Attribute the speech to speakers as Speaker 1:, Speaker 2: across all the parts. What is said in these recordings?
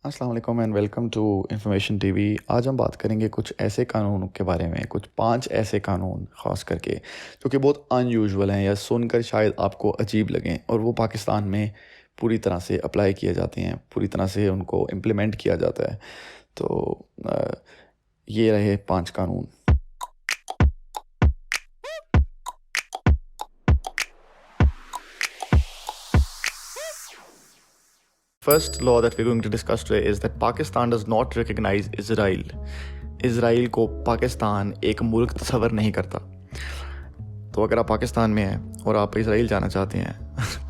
Speaker 1: अस्सलाम वालेकुम and welcome to information TV. आज हम बात करेंगे कुछ ऐसे कानून के बारे में, कुछ 5 ऐसे कानून ख़ास करके जो कि बहुत अनयूजुअल हैं या सुनकर शायद आपको अजीब लगें, और वो पाकिस्तान में पूरी तरह से अप्लाई किए जाते हैं, पूरी तरह से उनको इम्प्लीमेंट किया जाता है। तो ये रहे 5 कानून। First law that we're going to discuss today is that Pakistan does not recognize Israel. Israel को पाकिस्तान एक मुल्क तस्वर नहीं करता। तो अगर आप पाकिस्तान में हैं और आप इसराइल जाना चाहते हैं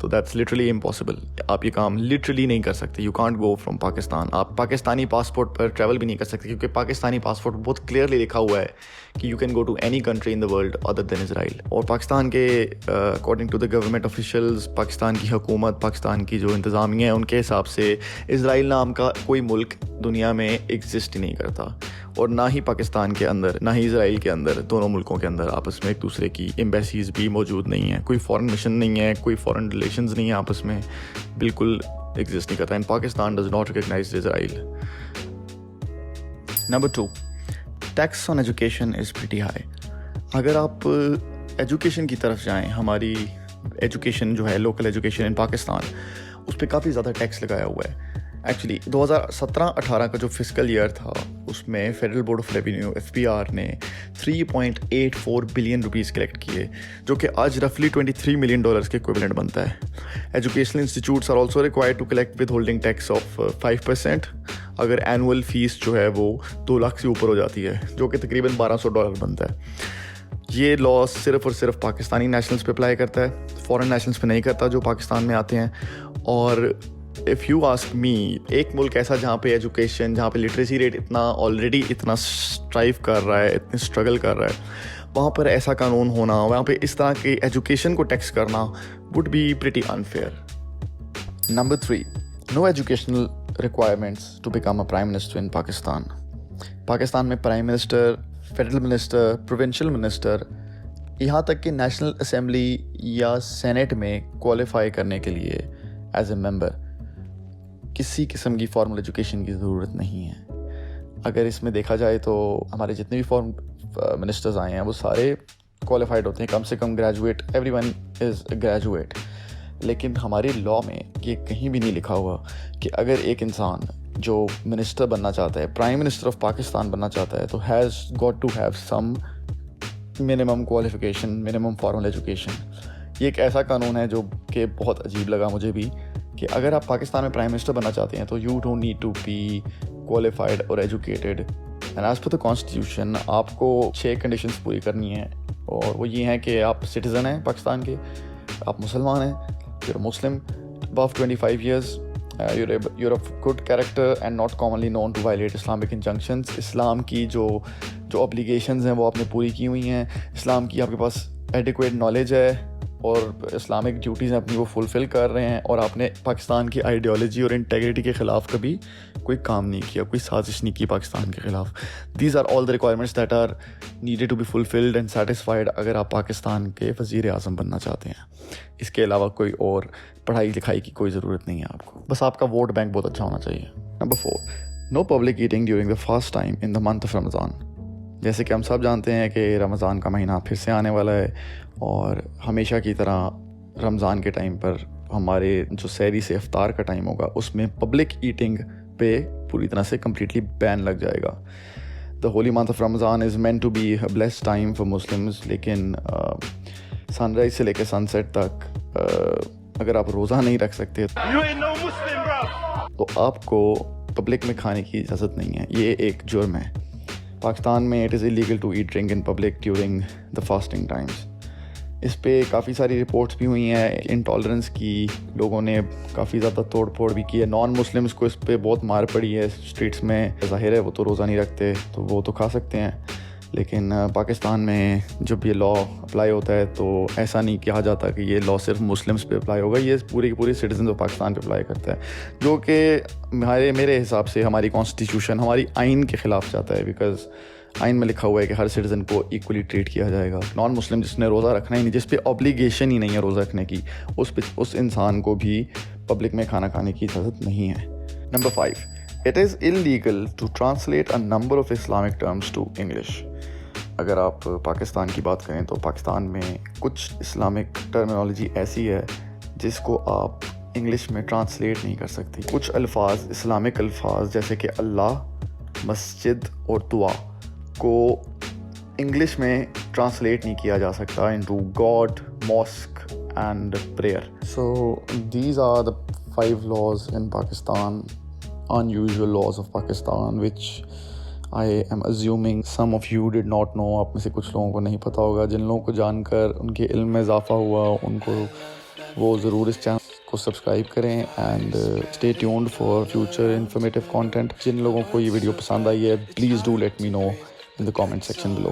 Speaker 1: तो दैट्स लिटरली इम्पॉसिबल। आप ये काम लिटरली नहीं कर सकते। You can't go from Pakistan. आप पाकिस्तानी पासपोर्ट पर ट्रैवल भी नहीं कर सकते, क्योंकि पाकिस्तानी पासपोर्ट बहुत क्लियरली लिखा हुआ है कि you can go to any country in the world other than Israel. और पाकिस्तान के according to the government officials, Pakistan की हुकूमत, पाकिस्तान की जो इंतज़ामिया है, उनके हिसाब से इसराइल नाम का कोई मुल्क दुनिया में एग्जिस्ट ही नहीं करता। और ना ही पाकिस्तान के अंदर ना ही इसराइल के अंदर, दोनों मुल्कों के अंदर आपस में एक दूसरे की एम्बेसीज भी मौजूद नहीं है, कोई फॉरेन मिशन नहीं है, कोई फॉरेन रिलेशंस नहीं है आपस में, बिल्कुल एग्जिस्ट नहीं करता। And Pakistan does not recognise Israel. Number 2, tax on education is pretty high. अगर आप एजुकेशन की तरफ जाएं, हमारी एजुकेशन जो है, लोकल एजुकेशन इन पाकिस्तान, उस पर काफ़ी ज़्यादा टैक्स लगाया हुआ है। एक्चुअली 2017-18 का जो फिस्कल ईयर था, उसमें federal board of revenue FBR ने 3.84 बिलियन रुपीज़ कलेक्ट किए, जो कि आज रफली $23 मिलियन के इक्विवेलेंट बनता है। Educational institutes are also required to collect withholding tax of 5% अगर एनुअल फीस जो है वो 2 लाख से ऊपर हो जाती है, जो कि तकरीबन $1200 बनता है। ये लॉ सिर्फ और सिर्फ पाकिस्तानी नेशनल्स पे अप्लाई करता है, फॉरेन नेशनल्स पे नहीं करता जो पाकिस्तान में आते हैं। और इफ़ यू आस्क मी, एक मुल्क ऐसा जहाँ पे एजुकेशन, जहाँ पे लिटरेसी रेट ऑलरेडी इतना स्ट्राइव कर रहा है, इतने स्ट्रगल कर रहा है, वहाँ पर ऐसा कानून होना, वहाँ पे इस तरह के एजुकेशन को टैक्स करना would be pretty unfair. Number 3, no educational requirements to become a prime minister in Pakistan. Pakistan में prime minister, federal minister, provincial minister, यहाँ तक कि नेशनल असेंबली या सेनेट में क्वालिफाई करने के लिए एज ए मेंबर किसी किस्म की फॉर्मल एजुकेशन की ज़रूरत नहीं है। अगर इसमें देखा जाए तो हमारे जितने भी फॉरेन मिनिस्टर्स आए हैं वो सारे क्वालिफाइड होते हैं, कम से कम ग्रेजुएट, एवरीवन इज़ ग्रेजुएट। लेकिन हमारी लॉ में ये कहीं भी नहीं लिखा हुआ कि अगर एक इंसान जो मिनिस्टर बनना चाहता है, प्राइम मिनिस्टर ऑफ पाकिस्तान बनना चाहता है, तो has got to have some minimum qualification, minimum formal education. ये एक ऐसा कानून है जो कि बहुत अजीब लगा मुझे भी, कि अगर आप पाकिस्तान में प्राइम मिनिस्टर बनना चाहते हैं तो you don't need to be qualified और educated. And as per the constitution आपको 6 कंडीशंस पूरी करनी है, और वो ये हैं कि आप सिटीज़न हैं पाकिस्तान के, आप मुसलमान हैं, you're a Muslim, above 25 years, you're of good character and not commonly known to violate Islamic injunctions। इस्लाम की जो obligations हैं वो आपने पूरी की हुई हैं, इस्लाम की आपके पास adequate knowledge है, और इस्लामिक ड्यूटीज़ अपनी वो फुलफ़िल कर रहे हैं, और आपने पाकिस्तान की आइडियोलॉजी और इंटेग्रिटी के ख़िलाफ़ कभी कोई काम नहीं किया, कोई साजिश नहीं की पाकिस्तान के ख़िलाफ़। These are all the requirements that are needed to be fulfilled and satisfied अगर आप पाकिस्तान के वज़ीर आज़म बनना चाहते हैं। इसके अलावा कोई और पढ़ाई लिखाई की कोई ज़रूरत नहीं है आपको, बस आपका वोट बैंक बहुत अच्छा होना चाहिए। Number 4, no public eating during the fast time in the month of Ramzan. जैसे कि हम सब जानते हैं कि रमज़ान का महीना फिर से आने वाला है, और हमेशा की तरह रमज़ान के टाइम पर हमारे जो सहरी से इफ्तार का टाइम होगा उसमें पब्लिक ईटिंग पे पूरी तरह से कम्प्लीटली बैन लग जाएगा। The holy month of Ramzan is meant to be a blessed time for Muslims, लेकिन सनराइज से लेकर सनसेट तक अगर आप रोज़ा नहीं रख सकते तो आपको पब्लिक में खाने की इजाज़त नहीं है। ये एक जुर्म है। पाकिस्तान में it is illegal to eat drink in public during the fasting times. इस पे काफ़ी सारी रिपोर्ट्स भी हुई हैं इंटॉलरेंस की, लोगों ने काफ़ी ज़्यादा तोड़ फोड़ भी की है, नॉन मुस्लिम्स को इस पे बहुत मार पड़ी है स्ट्रीट्स में। ज़ाहिर है वो तो रोज़ा नहीं रखते तो वो तो खा सकते हैं, लेकिन पाकिस्तान में जब ये लॉ अप्लाई होता है तो ऐसा नहीं कहा जाता कि ये लॉ सिर्फ मुस्लिम्स पे अप्लाई होगा, ये पूरी की पूरी सिटीजन ऑफ पाकिस्तान पे अप्लाई करता है, जो कि मेरे हिसाब से हमारी कॉन्स्टिट्यूशन, हमारी आइन के ख़िलाफ़ जाता है। बिकॉज़ आइन में लिखा हुआ है कि हर सिटीज़न को इक्वली ट्रीट किया जाएगा। नॉन मुस्लिम जिसने रोज़ा रखना ही नहीं, जिस पे ऑब्लिगेशन ही नहीं है रोज़ा रखने की, उस इंसान को भी पब्लिक में खाना खाने की इजाज़त नहीं है। Number 5, It is illegal to translate a number of Islamic terms to English. اگر آپ پاکستان کی بات کریں تو پاکستان میں کچھ اسلامک ٹرمینالوجی ایسی ہے جس کو آپ انگلش میں ٹرانسلیٹ نہیں کر سکتی. کچھ الفاظ اسلامک الفاظ جیسے کہ اللہ, مسجد اور دعا کو انگلش میں ٹرانسلیٹ نہیں کیا جا سکتا into God, mosque and prayer. So these are the 5 laws in Pakistan, unusual laws of Pakistan, which I am assuming some of you did not know. آپ میں سے کچھ لوگوں کو نہیں پتہ ہوگا. جن لوگوں کو جان کر ان کے علم میں اضافہ ہوا ان کو وہ ضرور اس چینل کو سبسکرائب کریں and stay tuned for future informative content. جن لوگوں کو یہ ویڈیو پسند آئی ہے please do let me know in the comment section blue.